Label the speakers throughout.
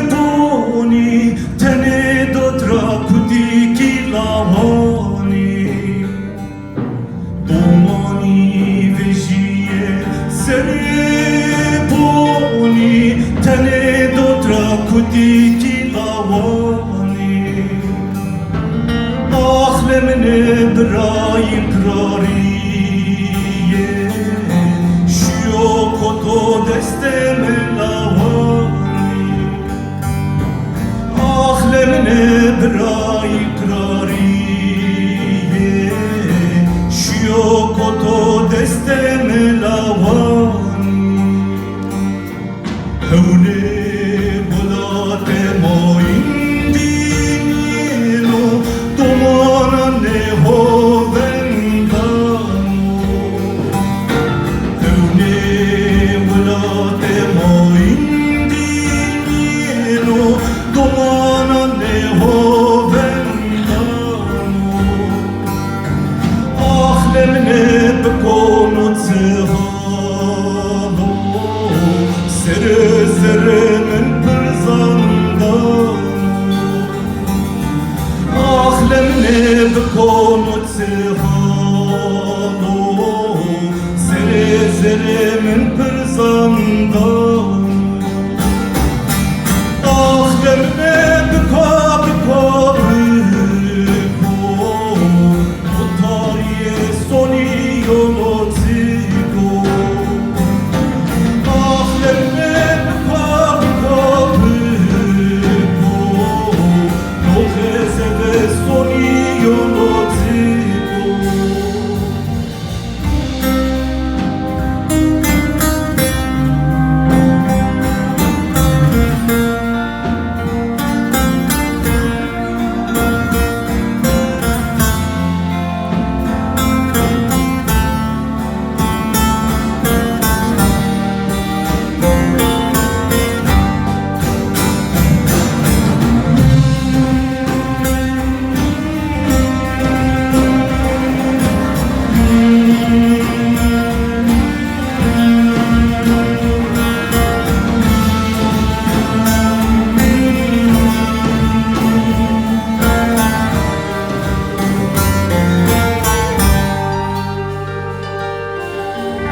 Speaker 1: Seriponi tene dotra kuti kilavani Domani vejiye Seriponi tene dotra kuti kilavani Ahlemine brai krariye Şio koto desteme lavani Ahlemine brai krariye Şio koto desteme lavani Hevne bulate moindino Domana ne hovengano Hevne bulate moindino Domana ne hovengano Ahlemne bekono tsihalo Sere seremen pırzandano Ahlemne bekono tsihalo Sere seremen pırzandano Ahlemne beko Otariye soni yolotiko Ahlemne beko Nohezeve soni yolotiko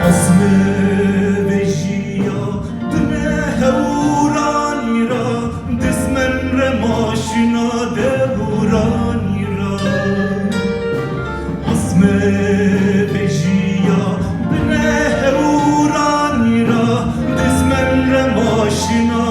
Speaker 1: Asme vejiya dne heuranira Dismen remaşina devuranira Asme vejiya dne heuranira Dismen remaşina